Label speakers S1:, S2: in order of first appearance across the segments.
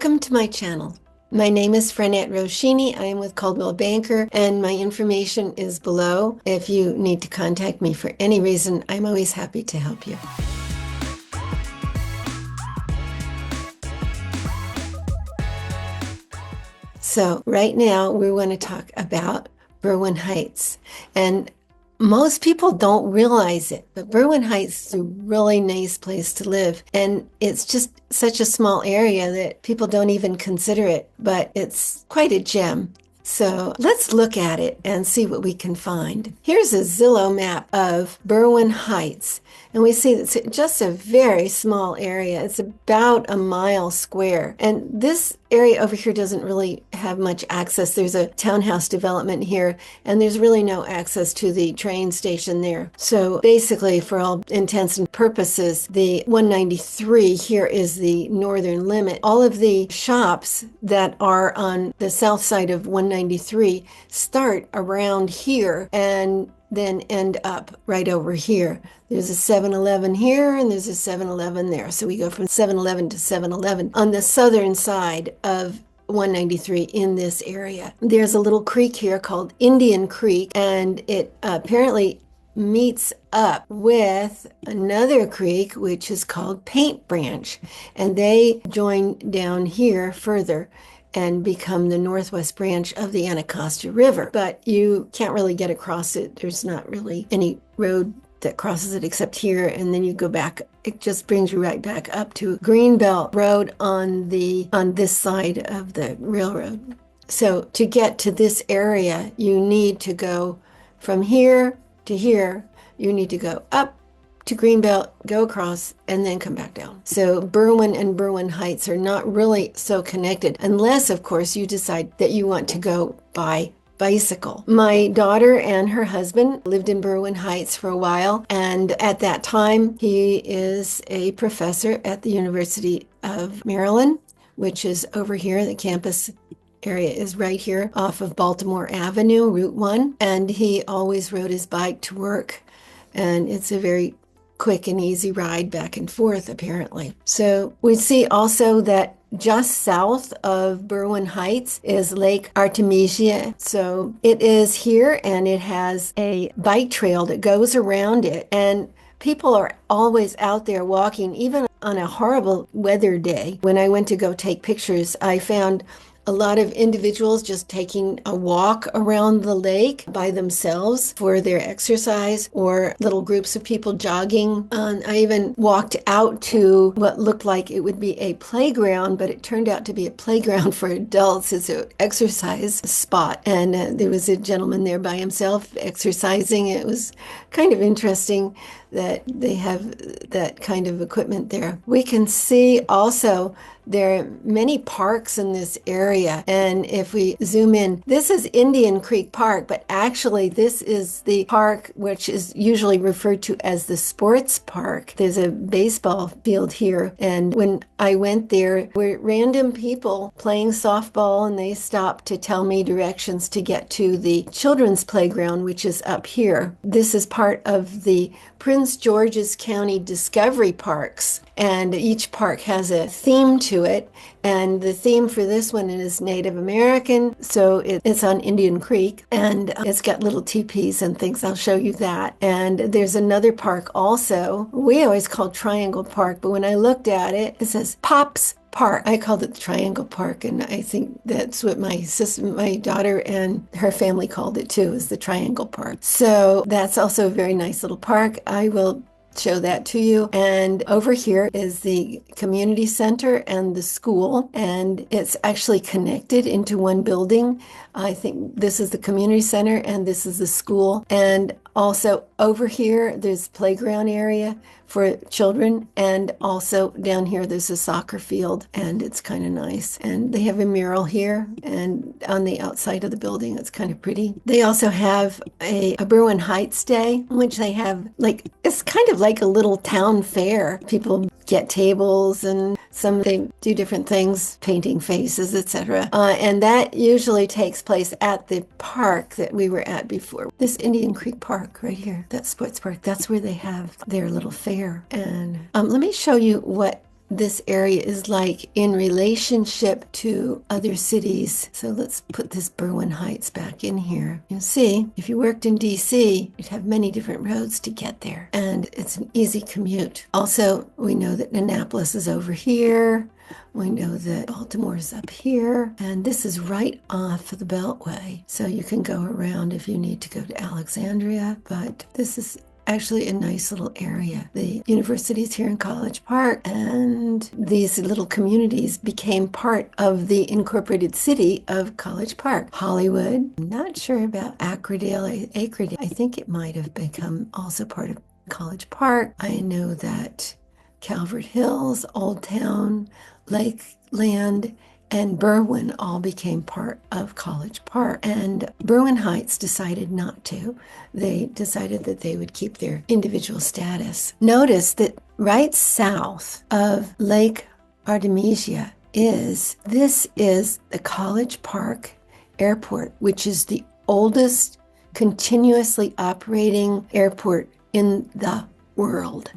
S1: Welcome to my channel. My name is Frenette Roschini. I am with Coldwell Banker, and my information is below. If you need to contact me for any reason, I'm always happy to help you. So right now we want to talk about Berwyn Heights, and most people don't realize it, but Berwyn Heights is a really nice place to live. And it's just such a small area that people don't even consider it, but it's quite a gem. So let's look at it and see what we can find. Here's a Zillow map of Berwyn Heights. And we see it's just a very small area. It's about a mile square. And this area over here doesn't really have much access. There's a townhouse development here, and there's really no access to the train station there. So basically, for all intents and purposes, the 193 here is the northern limit. All of the shops that are on the south side of 193 start around here and then end up right over here. There's a 7-Eleven here and there's a 7-Eleven there. So we go from 7-Eleven to 7-Eleven on the southern side of 193 in this area. There's a little creek here called Indian Creek, and it apparently meets up with another creek which is called Paint Branch, and they join down here further and become the northwest branch of the Anacostia River. But you can't really get across it. There's not really any road that crosses it except here, and then you go back. It just brings you right back up to Greenbelt Road on this side of the railroad. So to get to this area, you need to go from here to here. You need to go up to Greenbelt, go across, and then come back down. So Berwyn and Berwyn Heights are not really so connected, unless, of course, you decide that you want to go by bicycle. My daughter and her husband lived in Berwyn Heights for a while, and at that time, he is a professor at the University of Maryland, which is over here. The campus area is right here off of Baltimore Avenue, Route 1, and he always rode his bike to work, and it's a very quick and easy ride back and forth, apparently. So we see also that just south of Berwyn Heights is Lake Artemisia. So it is here, and it has a bike trail that goes around it. And people are always out there walking, even on a horrible weather day. When I went to go take pictures, I found a lot of individuals just taking a walk around the lake by themselves for their exercise, or little groups of people jogging. I even walked out to what looked like it would be a playground, but it turned out to be a playground for adults. It's an exercise spot, and there was a gentleman there by himself exercising. It was kind of interesting that they have that kind of equipment there. We can see also there are many parks in this area, and if we zoom in, this is Indian Creek Park, but actually this is the park which is usually referred to as the sports park. There's a baseball field here, and when I went there were random people playing softball, and they stopped to tell me directions to get to the children's playground, which is up here. This is part of the Prince George's County Discovery Parks, and each park has a theme to it, and the theme for this one is Native American, so it's on Indian Creek, and it's got little teepees and things. I'll show you that. And there's another park also. We always called Triangle Park, but when I looked at it, it says Pops Park. I called it the Triangle Park, and I think that's what my daughter and her family called it too, is the Triangle Park. So that's also a very nice little park. I will show that to you. And over here is the community center and the school, and it's actually connected into one building. I think this is the community center and this is the school. And also over here, there's playground area for children, and also down here there's a soccer field, and it's kind of nice. And they have a mural here, and on the outside of the building, it's kind of pretty. They also have a Berwyn Heights Day, which they have it's kind of like a little town fair. People get tables, and they do different things, painting faces, etc. And that usually takes place at the park that we were at before. This Indian Creek Park right here, that sports park, that's where they have their little fair. And let me show you what this area is like in relationship to other cities. So let's put this Berwyn Heights back in here. You'll see, if you worked in DC, you'd have many different roads to get there, and it's an easy commute. Also, we know that Annapolis is over here. We know that Baltimore is up here, and this is right off of the Beltway. So you can go around if you need to go to Alexandria, but this is actually a nice little area. The university's here in College Park, and these little communities became part of the incorporated city of College Park. Hollywood, I'm not sure about Acredale. I think it might have become also part of College Park. I know that Calvert Hills, Old Town, Lakeland, and Berwyn all became part of College Park. And Berwyn Heights decided not to. They decided that they would keep their individual status. Notice that right south of Lake Artemisia is the College Park Airport, which is the oldest continuously operating airport in the world.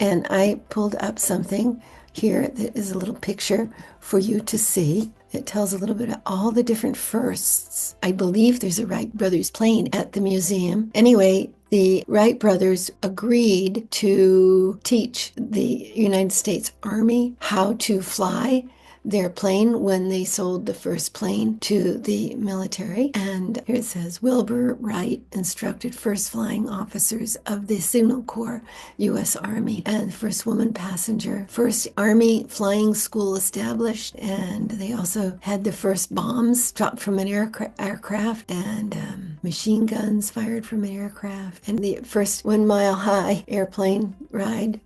S1: And I pulled up something here that is a little picture for you to see. It tells a little bit of all the different firsts. I believe there's a Wright brothers plane at the museum. Anyway, the Wright brothers agreed to teach the United States Army how to fly their plane when they sold the first plane to the military. And here it says, Wilbur Wright instructed first flying officers of the Signal Corps, U.S. Army, and first woman passenger, first Army flying school established. And they also had the first bombs dropped from an aircraft, and machine guns fired from an aircraft. And the first 1 mile high airplane ride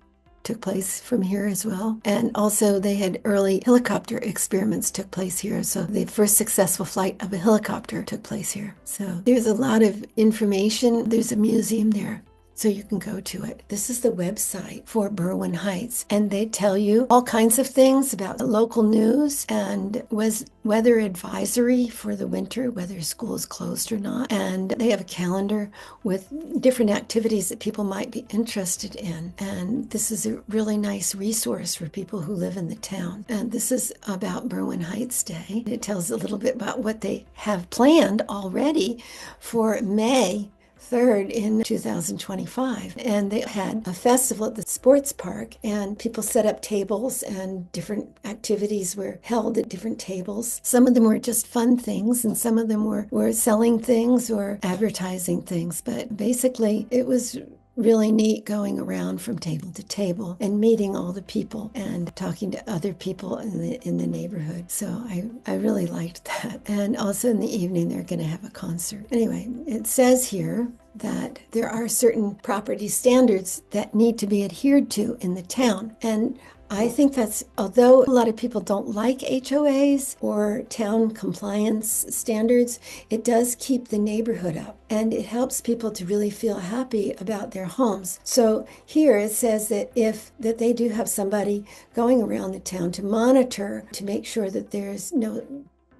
S1: took place from here as well. And also they had early helicopter experiments took place here. So the first successful flight of a helicopter took place here. So there's a lot of information. There's a museum there, so you can go to it. This is the website for Berwyn Heights, and they tell you all kinds of things about the local news and weather advisory for the winter, whether school is closed or not. And they have a calendar with different activities that people might be interested in. And this is a really nice resource for people who live in the town. And this is about Berwyn Heights Day. It tells a little bit about what they have planned already for May 3rd in 2025. And they had a festival at the sports park, and people set up tables, and different activities were held at different tables. Some of them were just fun things, and some of them were selling things or advertising things. But basically, it was really neat going around from table to table and meeting all the people and talking to other people in the neighborhood. So I really liked that. And also in the evening, they're going to have a concert. Anyway, it says here that there are certain property standards that need to be adhered to in the town. And I think that's, although a lot of people don't like HOAs or town compliance standards, it does keep the neighborhood up, and it helps people to really feel happy about their homes. So here it says that that they do have somebody going around the town to monitor, to make sure that there's no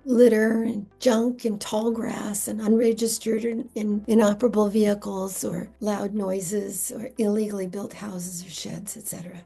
S1: litter and junk and tall grass and unregistered and inoperable vehicles or loud noises or illegally built houses or sheds, etc.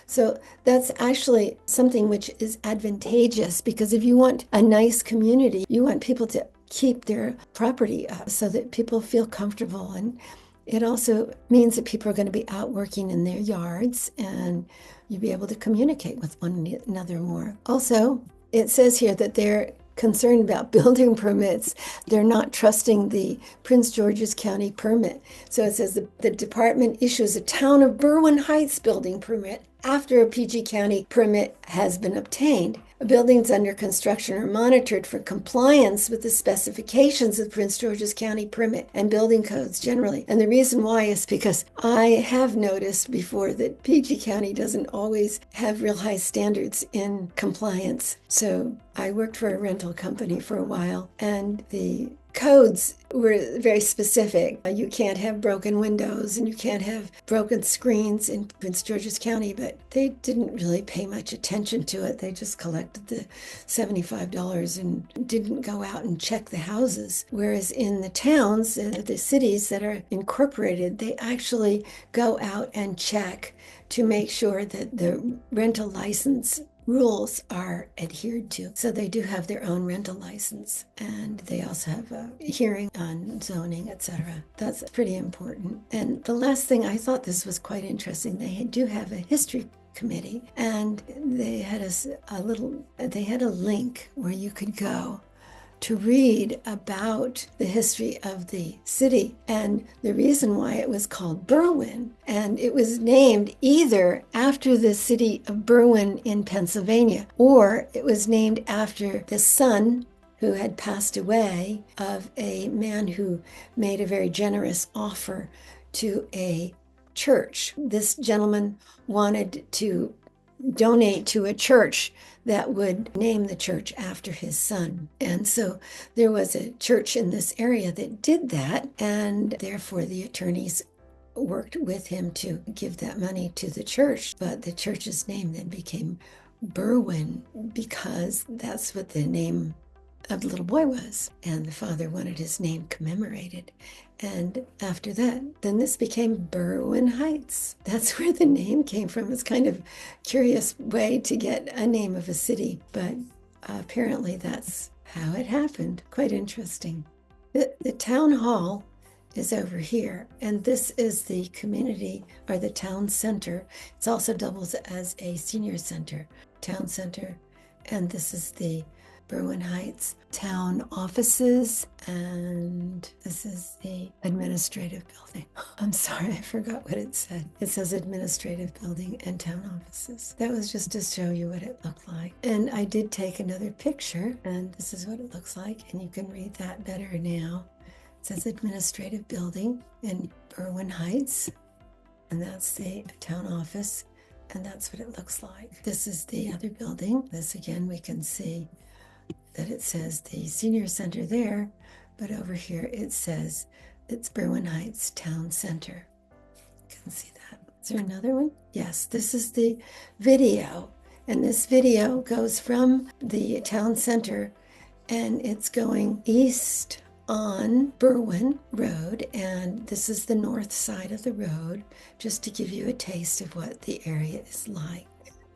S1: So that's actually something which is advantageous, because if you want a nice community, you want people to keep their property up so that people feel comfortable. And it also means that people are going to be out working in their yards, and you'll be able to communicate with one another more. Also, it says here that they're concerned about building permits. They're not trusting the Prince George's County permit. So it says the department issues a town of Berwyn Heights building permit after a PG County permit has been obtained. Buildings under construction are monitored for compliance with the specifications of Prince George's County permit and building codes generally. And the reason why is because I have noticed before that PG County doesn't always have real high standards in compliance. So I worked for a rental company for a while, and the codes were very specific. You can't have broken windows and you can't have broken screens in Prince George's County, but they didn't really pay much attention to it. They just collected the $75 and didn't go out and check the houses. Whereas in the towns, the cities that are incorporated, they actually go out and check to make sure that the rental license rules are adhered to. So they do have their own rental license, and they also have a hearing on zoning, etc. That's pretty important. And the last thing, I thought this was quite interesting. They do have a history committee, and they had a link where you could go to read about the history of the city and the reason why it was called Berwyn. And it was named either after the city of Berwyn in Pennsylvania, or it was named after the son who had passed away of a man who made a very generous offer to a church. This gentleman wanted to donate to a church that would name the church after his son. And so there was a church in this area that did that, and therefore the attorneys worked with him to give that money to the church. But the church's name then became Berwyn because that's what the name of the little boy was, and the father wanted his name commemorated. And after that, then this became Berwyn Heights. That's where the name came from. It's kind of a curious way to get a name of a city, but apparently that's how it happened. Quite interesting. The town hall is over here, and this is the community or the town center. It also doubles as a senior center, town center, and this is the Berwyn Heights town offices, and this is the administrative building. I'm sorry, I forgot what it said. It says administrative building and town offices. That was just to show you what it looked like. And I did take another picture, and this is what it looks like, and you can read that better now. It says administrative building in Berwyn Heights, and that's the town office, and that's what it looks like. This is the other building. This again, we can see that it says the senior center there, but over here it says it's Berwyn Heights Town Center. You can see that. Is there another one? Yes, this is the video, and this video goes from the town center, and it's going east on Berwyn Road, and this is the north side of the road, just to give you a taste of what the area is like.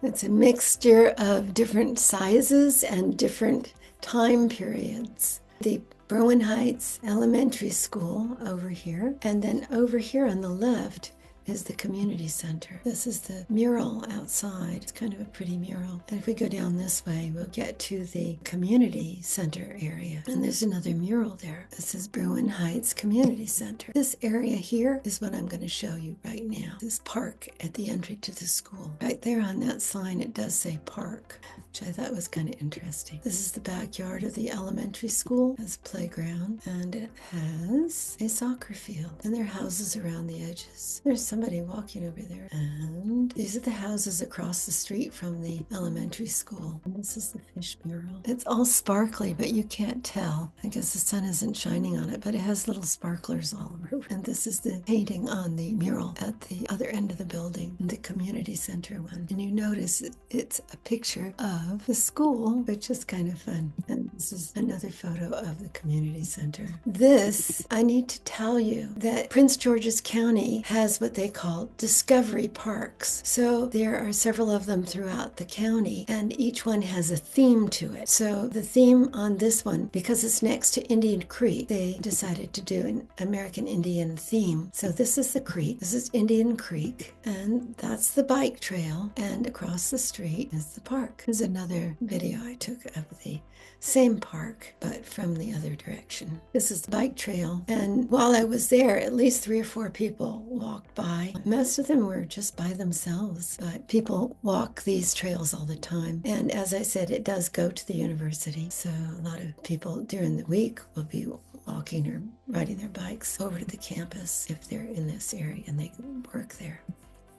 S1: It's a mixture of different sizes and different time periods. The Berwyn Heights Elementary School over here, and then over here on the left is the community center. This is the mural outside. It's kind of a pretty mural. And if we go down this way, we'll get to the community center area. And there's another mural there. This is Berwyn Heights Community Center. This area here is what I'm going to show you right now. This park at the entry to the school. Right there on that sign, it does say park, which I thought was kind of interesting. This is the backyard of the elementary school. It has a playground, and it has a soccer field. And there are houses around the edges. There's somebody walking over there, and these are the houses across the street from the elementary school. And this is the fish mural. It's all sparkly, but you can't tell. I guess the sun isn't shining on it, but it has little sparklers all over. And this is the painting on the mural at the other end of the building, the community center one. And you notice it's a picture of the school, which is kind of fun. And this is another photo of the community center. This, I need to tell you that Prince George's County has what they call discovery parks. So there are several of them throughout the county, and each one has a theme to it. So the theme on this one, because it's next to Indian Creek, they decided to do an American Indian theme. So this is the creek, this is Indian Creek, and that's the bike trail, and across the street is the park. There's another video I took of the same park, but from the other direction. This is the bike trail, and while I was there, at least 3 or 4 people walked by. Most of them were just by themselves, but people walk these trails all the time. And as I said, it does go to the university, so a lot of people during the week will be walking or riding their bikes over to the campus if they're in this area and they work there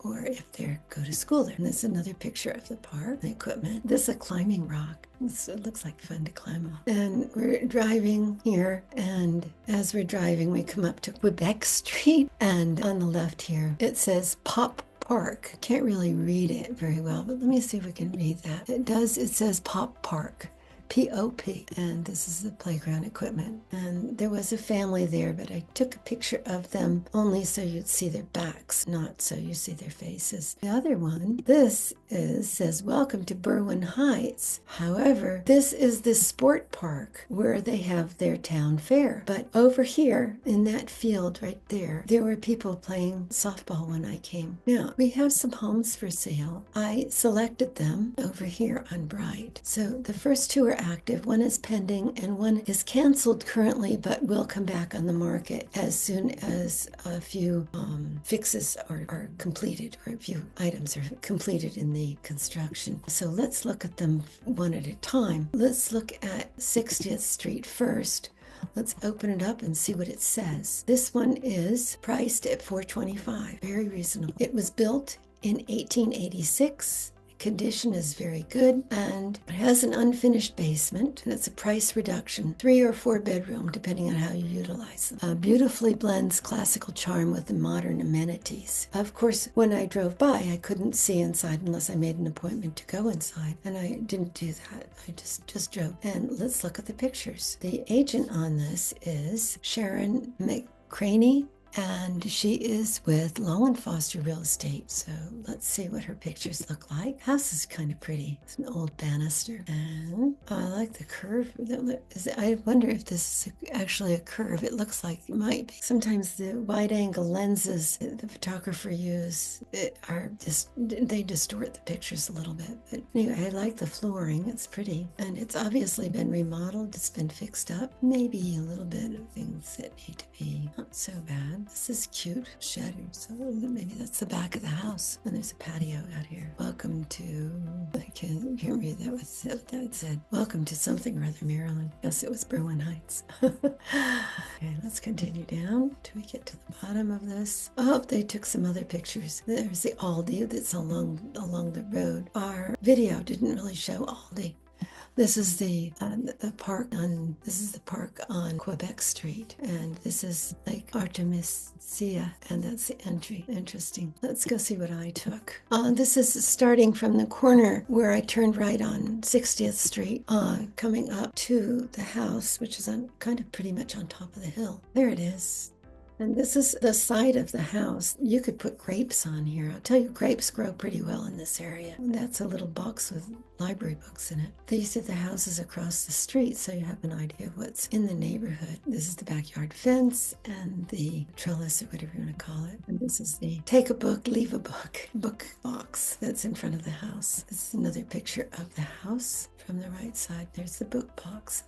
S1: or if they go to school there. And this is another picture of the park, the equipment. This is a climbing rock. It looks like fun to climb up. And we're driving here, and as we're driving, we come up to Quebec Street, and on the left here, it says Pop Park. Can't really read it very well, but let me see if we can read that. It does. It says Pop Park. P-O-P, and this is the playground equipment. And there was a family there, but I took a picture of them only so you'd see their backs, not so you see their faces. The other one, says welcome to Berwyn Heights. However, this is the sport park where they have their town fair. But over here in that field right there were people playing softball when I came. Now, we have some homes for sale. I selected them over here on Bright. So the first two are active. One is pending and one is canceled currently, but will come back on the market as soon as a few fixes are completed, or a few items are completed in the construction. So let's look at them one at a time. Let's look at 60th Street first. Let's open it up and see what it says. This one is priced at $425. Very reasonable. It was built in 1886. Condition is very good, and it has an unfinished basement, and it's a price reduction, 3 or 4 bedroom, depending on how you utilize them. Beautifully blends classical charm with the modern amenities. Of course, when I drove by, I couldn't see inside unless I made an appointment to go inside, and I didn't do that. I just drove. And let's look at the pictures. The agent on this is Sharon McCraney, and she is with Lowen Foster Real Estate. So let's see what her pictures look like. House is kind of pretty. It's an old banister, and I like the curve. I wonder if this is actually a curve. It looks like it might be. Sometimes the wide angle lenses the photographer they distort the pictures a little bit. But anyway, I like the flooring. It's pretty, and it's obviously been remodeled. It's been fixed up. Maybe a little bit of things that need to be not so bad. This is cute. Shattered. So maybe that's the back of the house. And there's a patio out here. Welcome to, I can't read that what that said. Welcome to something or other, Maryland. Yes, it was Berwyn Heights. Okay, let's continue down till we get to the bottom of this. Oh, they took some other pictures. There's the Aldi that's along the road. Our video didn't really show Aldi. This is the park on Quebec Street, and this is Lake Artemisia, and that's the entry. Interesting. Let's go see what I took. This is starting from the corner where I turned right on 60th Street, coming up to the house, which is kind of pretty much on top of the hill. There it is. And this is the side of the house. You could put grapes on here. I'll tell you, grapes grow pretty well in this area. And that's a little box with library books in it. These are the houses across the street, so you have an idea of what's in the neighborhood. This is the backyard fence and the trellis, or whatever you want to call it. And this is the take a book, leave a book box that's in front of the house. This is another picture of the house from the right side. There's the book box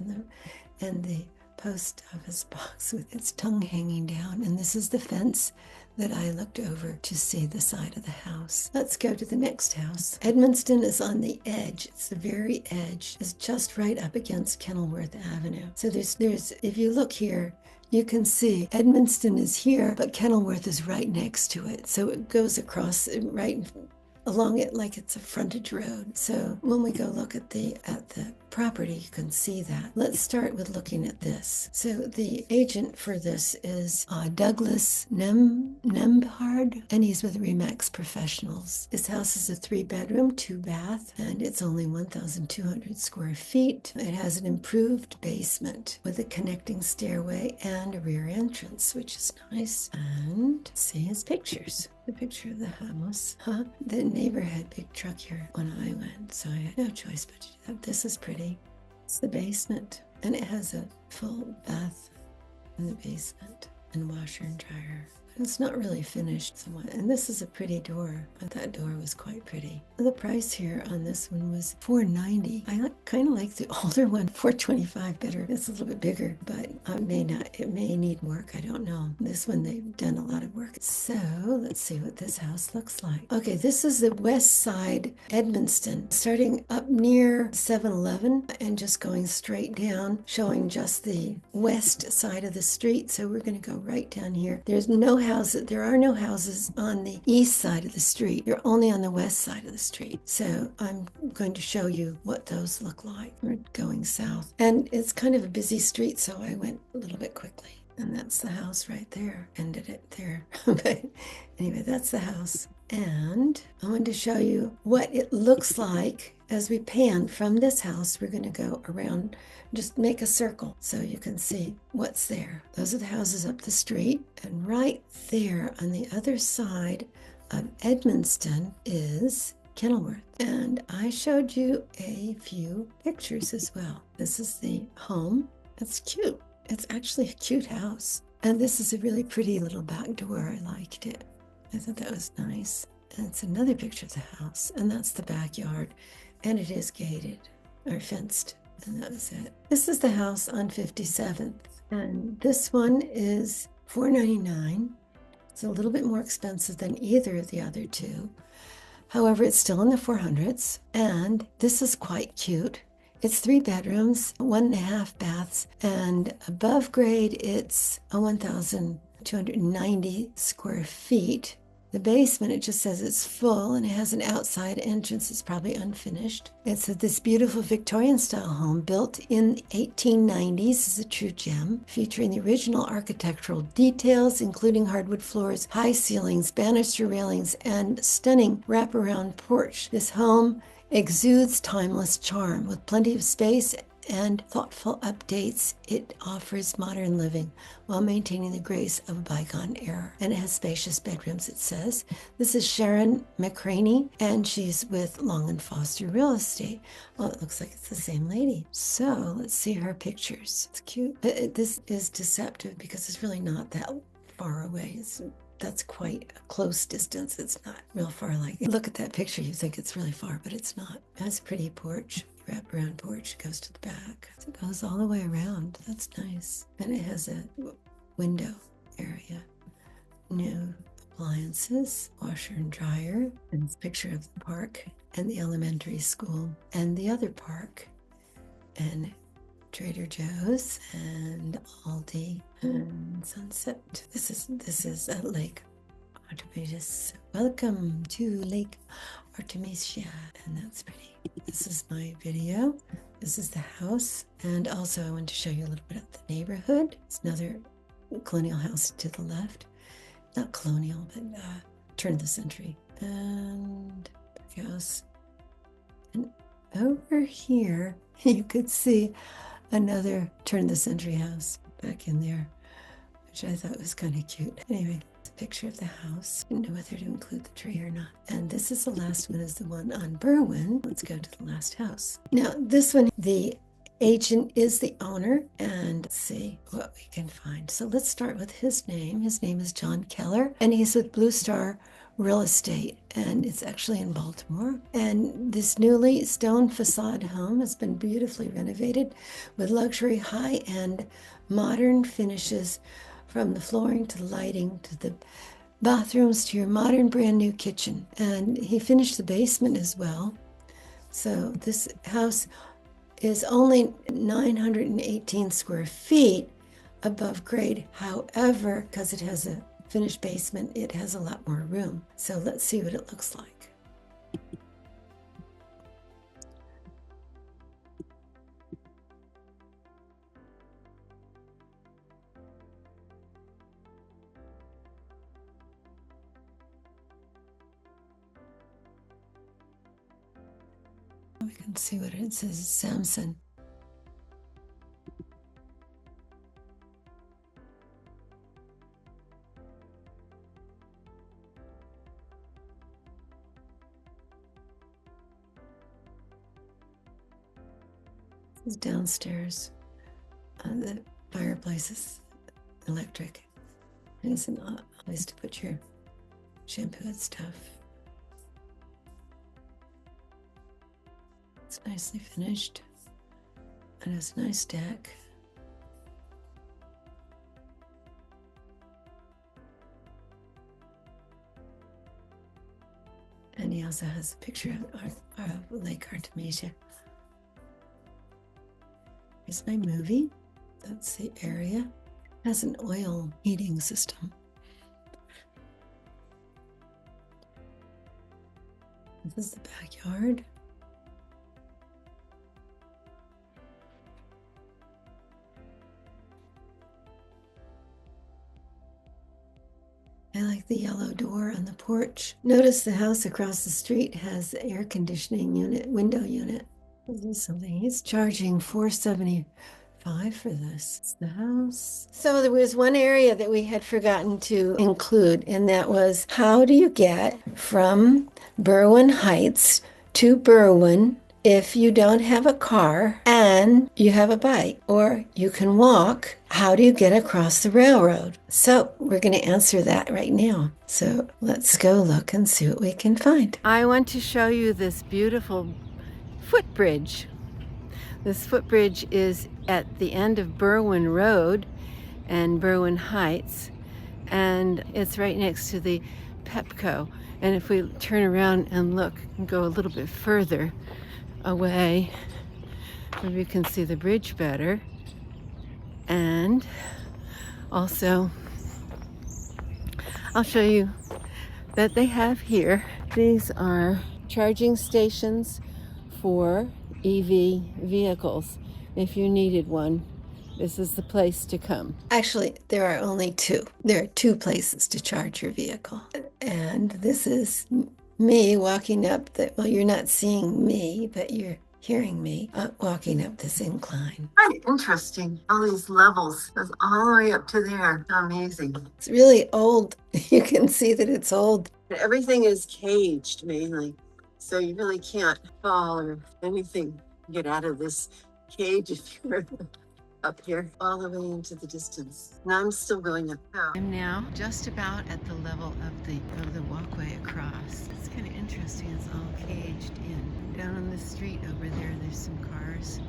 S1: and the post office box with its tongue hanging down, and this is the fence that I looked over to see the side of the house. Let's go to the next house. Edmundston is on the edge. It's the very edge. It's just right up against Kenilworth Avenue. So there's if you look here, you can see Edmundston is here, but Kenilworth is right next to it. So it goes across right along it like it's a frontage road. So when we go look at the property, you can see that. Let's start with looking at this. So the agent for this is Douglas Nembhard, and he's with Remax Professionals. This house is a 3-bedroom, 2-bath, and it's only 1,200 square feet. It has an improved basement with a connecting stairway and a rear entrance, which is nice. And see his pictures. The picture of the house. The neighbor had big truck here when I went, so I had no choice but to do that. This is pretty. It's the basement, and it has a full bath in the basement and washer and dryer. It's not really finished somewhat. And this is a pretty door. That door was quite pretty. The price here on this one was $490. I kind of like the older one, $425 better. It's a little bit bigger, but it may need work. I don't know. This one, they've done a lot of work. So let's see what this house looks like. Okay, this is the west side, Edmundston, starting up near 7-Eleven and just going straight down, showing just the west side of the street. So we're going to go right down here. There's no houses, there are no houses on the east side of the street. They're only on the west side of the street. So I'm going to show you what those look like. We're going south. And it's kind of a busy street, so I went a little bit quickly. And that's the house right there. Ended it there. But anyway, that's the house. And I wanted to show you what it looks like as we pan from this house. We're going to go around, just make a circle so you can see what's there. Those are the houses up the street. And right there on the other side of Edmundston is Kenilworth. And I showed you a few pictures as well. This is the home. It's cute. It's actually a cute house. And this is a really pretty little back door. I liked it. I thought that was nice. And it's another picture of the house. And that's the backyard. And it is gated or fenced. And that was it. This is the house on 57th. And this one is $499. It's a little bit more expensive than either of the other two. However, it's still in the 400s. And this is quite cute. It's 3 bedrooms, 1.5 baths, and above grade, it's a 1,290 square feet. The basement, it just says it's full, and it has an outside entrance. It's probably unfinished. It's this beautiful Victorian-style home built in 1890s. It's a true gem, featuring the original architectural details, including hardwood floors, high ceilings, banister railings, and stunning wraparound porch. This home exudes timeless charm. With plenty of space and thoughtful updates, it offers modern living while maintaining the grace of a bygone era. And it has spacious bedrooms, it says. This is Sharon McCraney, and she's with Long and Foster Real Estate. Well, it looks like it's the same lady. So let's see her pictures. It's cute. This is deceptive because it's really not that far away. That's quite a close distance. It's not real far. Like, look at that picture, you think it's really far, but it's not. It has a pretty porch, wraparound porch. It goes to the back. So it goes all the way around. That's nice. And it has a window area. New appliances, washer and dryer, and it's a picture of the park and the elementary school and the other park and Trader Joe's and Aldi and Sunset. This is at Lake Artemisia. Welcome to Lake Artemisia, and that's pretty. This is my video. This is the house, and also I want to show you a little bit of the neighborhood. It's another colonial house to the left. Not colonial, but turn of the century. And big house. And over here, you could see another turn of the century house back in there, which I thought was kind of cute. Anyway, it's a picture of the house. Didn't know whether to include the tree or not. And this is the last one, is the one on Berwyn. Let's go to the last house. Now, this one, the agent is the owner, and let's see what we can find. So let's start with his name. His name is John Keller, and he's with Blue Star Real Estate, and it's actually in Baltimore. And this newly stone facade home has been beautifully renovated with luxury, high-end, modern finishes, from the flooring to the lighting to the bathrooms to your modern brand new kitchen. And he finished the basement as well. So this house is only 918 square feet above grade. However, because it has a finished basement, it has a lot more room. So let's see what it looks like. We can see what it says. Samson. This is downstairs. The fireplace is electric. It's a place to put your shampoo and stuff. It's nicely finished. And it's a nice deck. And he also has a picture of Lake Artemisia. Here's my movie. That's the area. It has an oil heating system. This is the backyard. I like the yellow door on the porch. Notice the house across the street has the air conditioning unit, window unit. This is something. He's charging $475 for this. It's the house. So there was one area that we had forgotten to include, and that was, how do you get from Berwyn Heights to Berwyn if you don't have a car and you have a bike, or you can walk? How do you get across the railroad? So we're going to answer that right now. So let's go look and see what we can find. I want to show you this beautiful footbridge. This footbridge is at the end of Berwyn Road and Berwyn Heights, and it's right next to the Pepco. And if we turn around and look and go a little bit further away, maybe you can see the bridge better. And also, I'll show you that they have here, these are charging stations for EV vehicles. If you needed one, this is the place to come. Actually, there are only two. There are two places to charge your vehicle. And this is me walking up the, well, you're not seeing me, but you're hearing me walking up this incline. Right, interesting. All these levels, goes all the way up to there. Amazing. It's really old. You can see that it's old. Everything is caged mainly, so you really can't fall or anything. Get out of this cage if you're up here all the way into the distance. Now I'm still going up. I'm now just about at the level of the walkway across. It's kind of interesting. It's all caged in. Down on the street over there, there's some cars.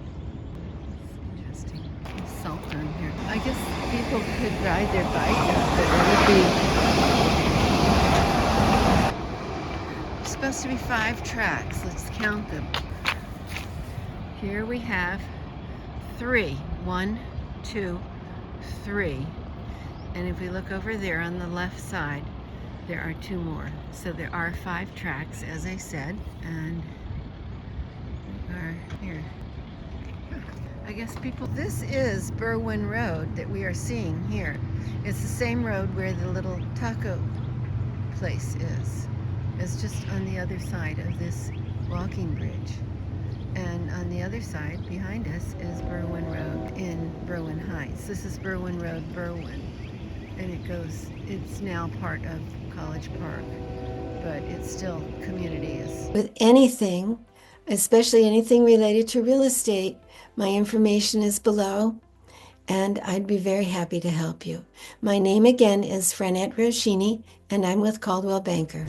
S1: It's interesting. There's salt on here. I guess people could ride their bike up, but it would be supposed to be 5 tracks. Let's count them. Here we have 3. 1, 2, 3. And if we look over there on the left side, there are 2 more. So there are 5 tracks, as I said, and we are here. I guess people, this is Berwyn Road that we are seeing here. It's the same road where the little taco place is. It's just on the other side of this walking bridge. And on the other side, behind us, is Berwyn Road in Berwyn Heights. This is Berwyn Road, Berwyn. And it goes, it's now part of College Park, but it's still communities. With anything, especially anything related to real estate, my information is below, and I'd be very happy to help you. My name again is Franette Roschini, and I'm with Coldwell Banker.